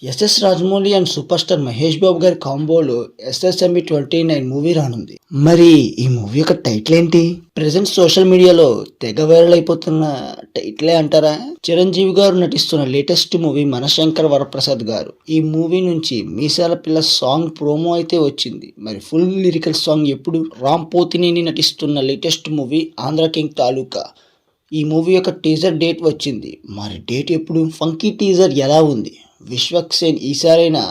SS Rajamouli and super star Mahesh Babu గారి కాంబోలో SSMB 29 movie రానుంది. మరి ఈ మూవీ యొక్క టైటిల్ ఏంటి? ప్రెసెంట్ సోషల్ మీడియాలో తెగ వైరల్ అయిపోతున్న టైటిలే అంటారా? చిరంజీవి గారు నటిస్తున్న లేటెస్ట్ మూవీ మనశంకర్ వరప్రసాద్ గారు. ఈ మూవీ నుంచి మీసాల పిల్ల సాంగ్ ప్రోమో అయితే వచ్చింది. మరి ఫుల్ లిరికల్ సాంగ్ ఎప్పుడు? రామ్ పోతినేని నటిస్తున్న latest movie Andhra king Taluka. ఈ మూవీ యొక్క టీజర్ డేట్ వచ్చింది. మరి డేట్ ఎప్పుడు? ఫంకీ టీజర్ ఎలా ఉంది? విశ్వక్సేన్ ఈసారైనా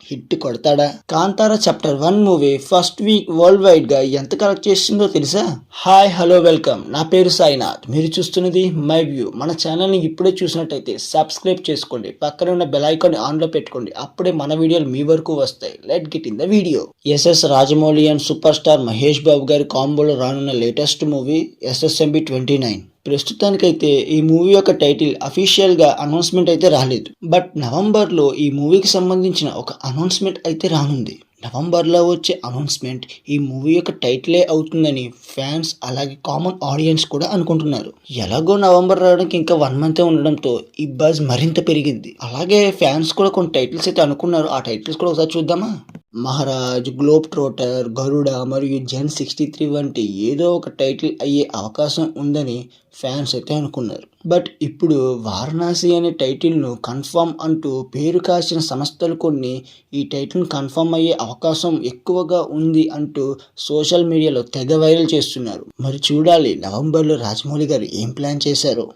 హిట్ కొడతాడా? Kantara chapter 1 movie first week worldwide గా ఎంత కలెక్ట్ చేస్తుందో తెలుసా? హాయ్ హలో వెల్కమ్, నా పేరు సాయినాథ్. మీరు చూస్తున్నది మై వ్యూ. మన ఛానల్ ని ఇప్పుడే చూసినట్టయితే సబ్స్క్రైబ్ చేసుకోండి, పక్కన ఉన్న బెల్ ఐకాన్ ఆన్ లో పెట్టుకోండి, అప్పుడే మన వీడియోలు మీ వరకు వస్తాయి. Let get in the video. SS Rajamouli and super star Mahesh Babu గారి కాంబోలో రానున్న లేటెస్ట్ మూవీ ఎస్ఎస్ఎంబి 29. ప్రస్తుతానికైతే ఈ మూవీ యొక్క టైటిల్ అఫీషియల్ గా అనౌన్స్మెంట్ అయితే రాలేదు. బట్ నవంబర్ లో ఈ మూవీకి సంబంధించిన ఒక అనౌన్స్మెంట్ అయితే రానుంది. నవంబర్ లో వచ్చే అనౌన్స్మెంట్ ఈ మూవీ యొక్క టైటిలే అవుతుందని ఫ్యాన్స్ అలాగే కామన్ ఆడియన్స్ కూడా అనుకుంటున్నారు. ఎలాగో నవంబర్ రావడానికి ఇంకా 1 మంత్ ఉండడంతో ఈ బజ్ మరింత పెరిగింది. అలాగే ఫ్యాన్స్ కూడా కొన్ని టైటిల్స్ అయితే అనుకున్నారు. ఆ టైటిల్స్ కూడా ఒకసారి చూద్దామా? మహారాజ్, గ్లోబ్ ట్రోటర్, గరుడ మరియు జెన్ 63 వంటి ఏదో ఒక టైటిల్ అయ్యే అవకాశం ఉందని ఫ్యాన్స్ అయితే అనుకున్నారు. బట్ ఇప్పుడు వారణాసి అనే టైటిల్ను కన్ఫర్మ్ అంటూ పేరు కాసిన సంస్థలు కొన్ని ఈ టైటిల్ను కన్ఫర్మ్ అయ్యే అవకాశం ఎక్కువగా ఉంది అంటూ సోషల్ మీడియాలో తెగ వైరల్ చేస్తున్నారు. మరి చూడాలి నవంబర్లో రాజమౌళి గారు ఏం ప్లాన్ చేశారో.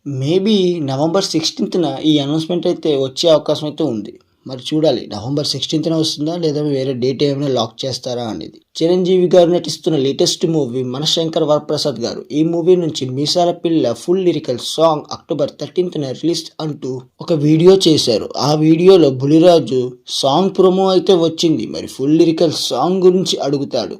మేబీ నవంబర్ 16న ఈ అనౌన్స్మెంట్ అయితే వచ్చే అవకాశం అయితే ఉంది. మరి చూడాలి నవంబర్ 16న వస్తుందా లేదా వేరే డేట్ ఏమైనా లాక్ చేస్తారా అనేది. చిరంజీవి గారు నటిస్తున్న లేటెస్ట్ మూవీ మనశంకర్ వరప్రసాద్ గారు. ఈ మూవీ నుంచి Meesala Pilla full lyrical song October 13న రిలీజ్ అంటూ ఒక వీడియో చేశారు. ఆ వీడియోలో బులిరాజు సాంగ్ ప్రోమో అయితే వచ్చింది. మరి ఫుల్ లిరికల్ సాంగ్ గురించి అడుగుతాడు.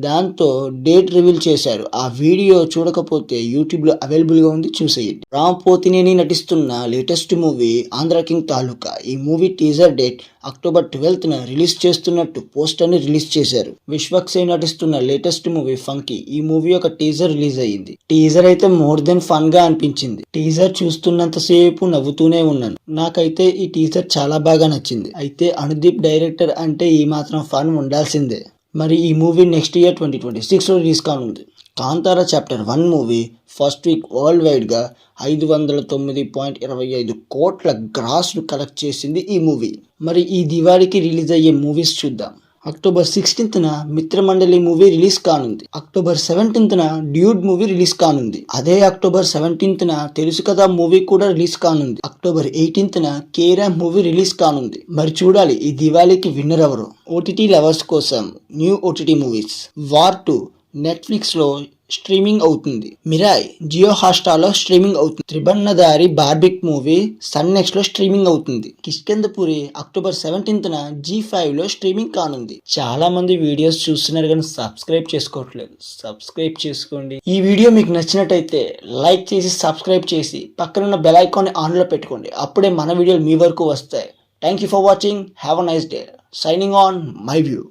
దాంతో డేట్ రివీల్ చేశారు. ఆ వీడియో చూడకపోతే యూట్యూబ్లో అవైలబుల్గా ఉంది, చూసేయండి. రామ్ పోతినేని నటిస్తున్న latest movie Andhra king Taluka. ఈ మూవీ టీజర్ డేట్ అక్టోబర్ 12న రిలీజ్ చేస్తున్నట్టు పోస్టర్ని రిలీజ్ చేశారు. విశ్వక్సేన్ నటిస్తున్న లేటెస్ట్ మూవీ ఫంకీ. ఈ మూవీ యొక్క టీజర్ రిలీజ్ అయ్యింది. టీజర్ అయితే మోర్ దెన్ ఫన్ గా అనిపించింది. టీజర్ చూస్తున్నంత సేపు నవ్వుతూనే ఉన్నాను. నాకైతే ఈ టీజర్ చాలా బాగా నచ్చింది. అయితే అనుదీప్ డైరెక్టర్ అంటే ఈ మాత్రం ఫన్ ఉండాల్సిందే. మరి ఈ మూవీ నెక్స్ట్ ఇయర్ 2026లో రిలీజ్ కానుంది. Kantara chapter 1 movie first week world వైడ్గా 509.25 కోట్ల గ్రాస్ను కలెక్ట్ చేసింది ఈ మూవీ. మరి ఈ దివాళీకి రిలీజ్ అయ్యే మూవీస్ చూద్దాం. అక్టోబర్ 16న మిత్రమండలి మూవీ రిలీజ్ కానుంది. అక్టోబర్ 17న డ్యూడ్ మూవీ రిలీజ్ కానుంది. అదే అక్టోబర్ 17న తెలుసు కదా మూవీ కూడా రిలీజ్ కానుంది. అక్టోబర్ 18న కేరామ్ మూవీ రిలీజ్ కానుంది. మరి చూడాలి ఈ దివాళీకి విన్నర్ ఎవరు. ఓటీటీ లవర్స్ కోసం న్యూ ఓటీటీ మూవీస్. వార్ 2 నెట్ఫ్లిక్స్లో స్ట్రీమింగ్ అవుతుంది. మిరాయ్ జియో హాట్స్టార్లో స్ట్రీమింగ్ అవుతుంది. త్రిబన్నదారి బార్బిక్ మూవీ సన్ నెక్స్ట్ లో స్ట్రీమింగ్ అవుతుంది. కిష్కింధపురి అక్టోబర్ 17న G5లో స్ట్రీమింగ్ కానుంది. చాలా మంది వీడియోస్ చూస్తున్నారు కానీ సబ్స్క్రైబ్ చేసుకోవట్లేదు. సబ్స్క్రైబ్ చేసుకోండి. ఈ వీడియో మీకు నచ్చినట్టయితే లైక్ చేసి సబ్స్క్రైబ్ చేసి పక్కనున్న బెల్ ఐకాన్ ఆన్ లో పెట్టుకోండి, అప్పుడే మన వీడియోలు మీ వరకు వస్తాయి. Thank you for watching. Have a nice day. Signing on my view.